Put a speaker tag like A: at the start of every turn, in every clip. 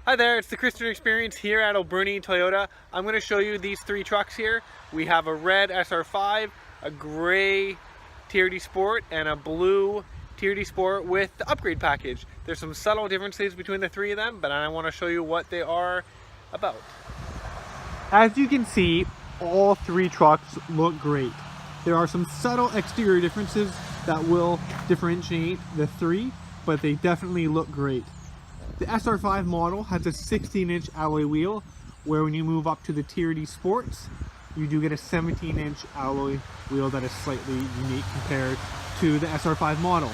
A: Hi there, it's the Christian Experience here at Alberni Toyota. I'm going to show you these three trucks here. We have a red SR5, a gray TRD Sport, and a blue TRD Sport with the upgrade package. There's some subtle differences between the three of them, but I want to show you what they are about. As you can see, all three trucks look great. There are some subtle exterior differences that will differentiate the three, but they definitely look great. The SR5 model has a 16-inch alloy wheel, where when you move up to the TRD Sports, you do get a 17-inch alloy wheel that is slightly unique compared to the SR5 model.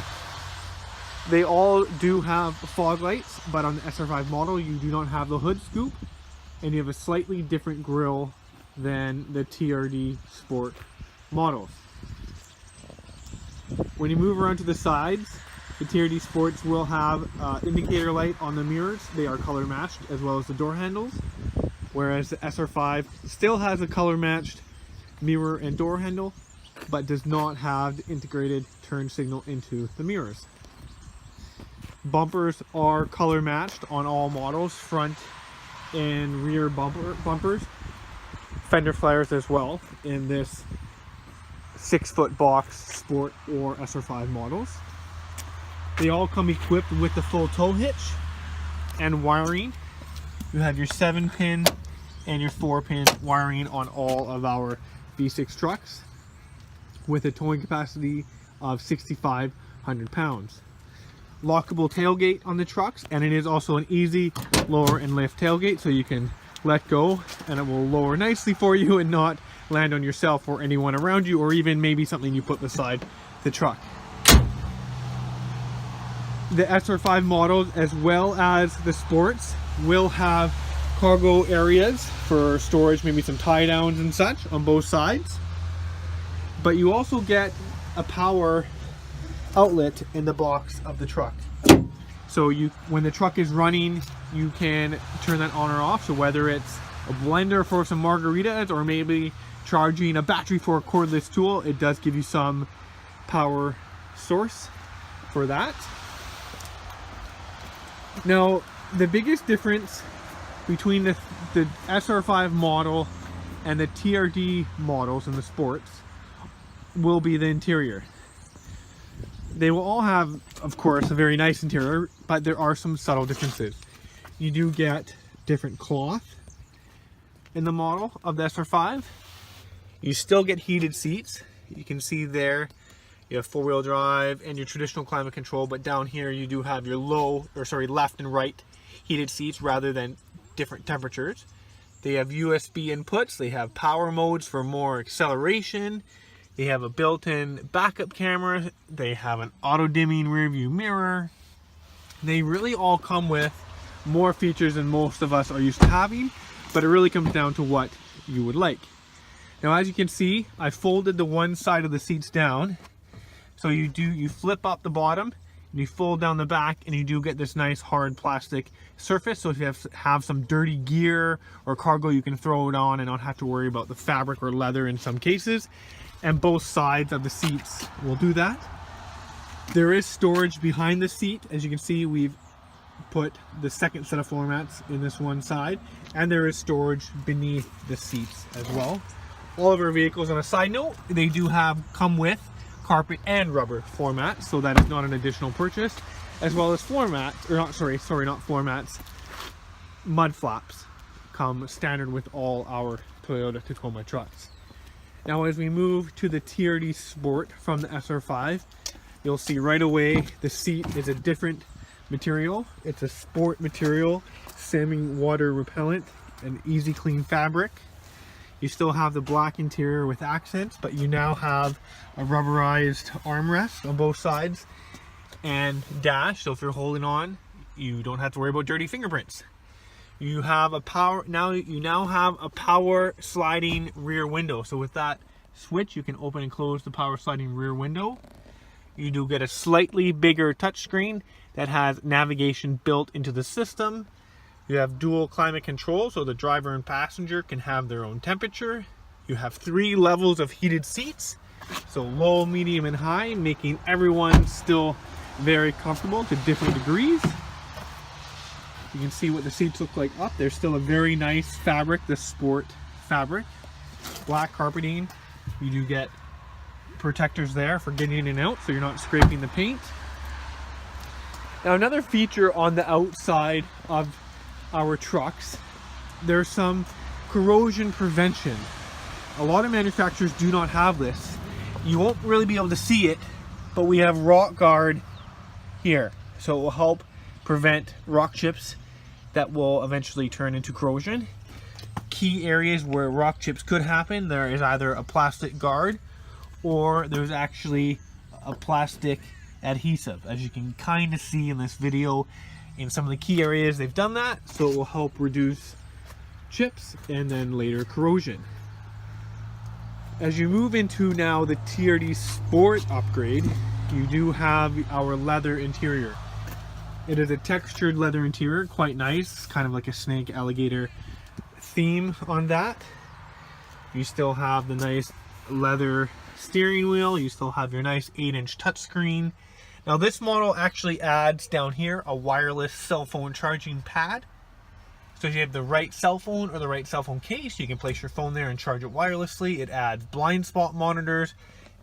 A: They all do have fog lights, but on the SR5 model you do not have the hood scoop, and you have a slightly different grille than the TRD Sport models. When you move around to the sides, the TRD Sports will have indicator light on the mirrors. They are color matched, as well as the door handles, whereas the SR5 still has a color matched mirror and door handle, but does not have the integrated turn signal into the mirrors. Bumpers are color matched on all models, front and rear bumpers. Fender flares as well in this 6-foot box Sport or SR5 models. They all come equipped with the full tow hitch and wiring. You have your 7-pin and your 4-pin wiring on all of our V6 trucks, with a towing capacity of 6,500 pounds. Lockable tailgate on the trucks, and it is also an easy lower and lift tailgate, so you can let go and it will lower nicely for you and not land on yourself or anyone around you, or even maybe something you put beside the truck. The SR5 models, as well as the Sports, will have cargo areas for storage, maybe some tie downs and such on both sides. But you also get a power outlet in the box of the truck. So when the truck is running, you can turn that on or off. So whether it's a blender for some margaritas or maybe charging a battery for a cordless tool, it does give you some power source for that. Now, the biggest difference between the SR5 model and the TRD models and the Sports will be the interior. They will all have, of course, a very nice interior, but there are some subtle differences. You do get different cloth in the model of the SR5. You still get heated seats. You can see there you have 4-wheel drive and your traditional climate control, but down here you do have your left and right heated seats rather than different temperatures. They have USB inputs. They have power modes for more acceleration. They have a built-in backup camera. They have an auto-dimming rear view mirror. They really all come with more features than most of us are used to having, but it really comes down to what you would like. Now, as you can see, I folded the one side of the seats down. So you flip up the bottom and you fold down the back, and you do get this nice hard plastic surface. So if you have some dirty gear or cargo, you can throw it on and not have to worry about the fabric or leather in some cases. And both sides of the seats will do that. There is storage behind the seat. As you can see, we've put the second set of floor mats in this one side, and there is storage beneath the seats as well. All of our vehicles, on a side note, they do come with carpet and rubber floor mats, so that is not an additional purchase, as well as floor mats, or not floor mats, mud flaps come standard with all our Toyota Tacoma trucks. Now, as we move to the TRD Sport from the SR5, you'll see right away the seat is a different material. It's a sport material, semi-water repellent, and easy clean fabric. You still have the black interior with accents, but you now have a rubberized armrest on both sides and dash, so if you're holding on, you don't have to worry about dirty fingerprints. You now have a power sliding rear window. So with that switch, you can open and close the power sliding rear window. You do get a slightly bigger touchscreen that has navigation built into the system. You have dual climate control, so the driver and passenger can have their own temperature. You have 3 levels of heated seats, so low, medium, and high, making everyone still very comfortable to different degrees. You can see what the seats look like up. There's still a very nice fabric, the sport fabric. Black carpeting. You do get protectors there for getting in and out, so you're not scraping the paint. Now, another feature on the outside of our trucks, there's some corrosion prevention. A lot of manufacturers do not have this. You won't really be able to see it, but we have rock guard here, so it will help prevent rock chips that will eventually turn into corrosion. Key areas where rock chips could happen, there is either a plastic guard or there's actually a plastic adhesive. As you can kind of see in this video, in some of the key areas they've done that, so it will help reduce chips and then later corrosion. As you move into now the TRD Sport upgrade, you do have our leather interior. It is a textured leather interior, quite nice, kind of like a snake alligator theme on that. You still have the nice leather steering wheel, you still have your nice 8-inch touchscreen. Now this model actually adds down here a wireless cell phone charging pad. So if you have the right cell phone or the right cell phone case, you can place your phone there and charge it wirelessly. It adds blind spot monitors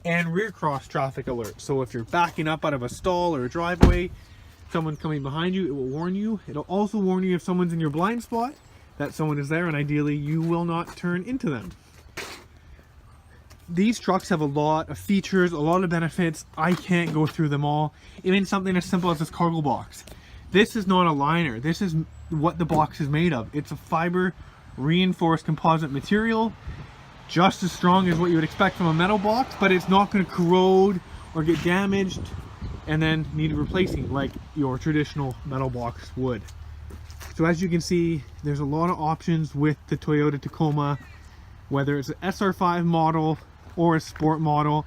A: and rear cross traffic alerts. So if you're backing up out of a stall or a driveway, someone coming behind you, it will warn you. It'll also warn you if someone's in your blind spot that someone is there, and ideally you will not turn into them. These trucks have a lot of features, a lot of benefits. I can't go through them all. Even something as simple as this cargo box. This is not a liner. This is what the box is made of. It's a fiber reinforced composite material, just as strong as what you would expect from a metal box, but it's not going to corrode or get damaged and then need replacing like your traditional metal box would. So as you can see, there's a lot of options with the Toyota Tacoma, whether it's an SR5 model or a sport model.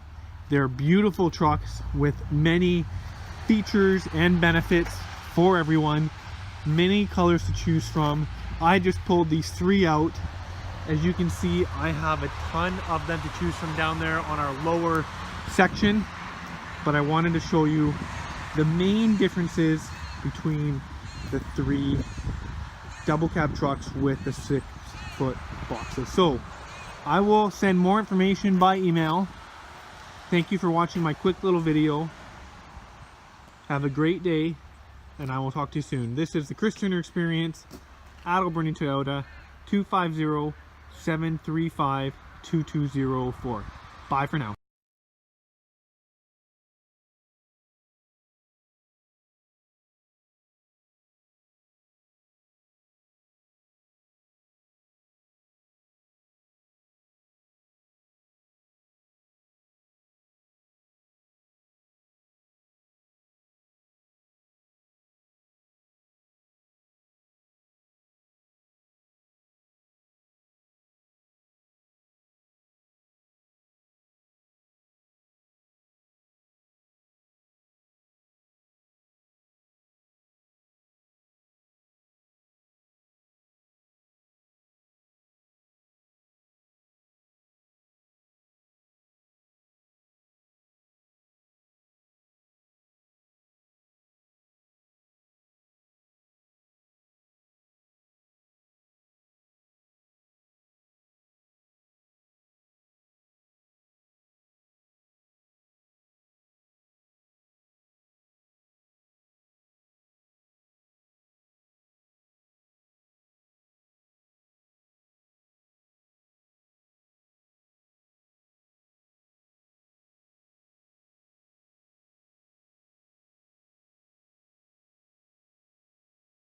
A: They're beautiful trucks with many features and benefits for everyone, many colors to choose from. I just pulled these 3 out. As you can see, I have a ton of them to choose from down there on our lower section, but I wanted to show you the main differences between the 3 double cab trucks with the 6-foot boxes. So I will send more information by email. Thank you for watching my quick little video. Have a great day, and I will talk to you soon. This is the Chris Turner Experience at Alberni Toyota, 250-735-2204. Bye for now.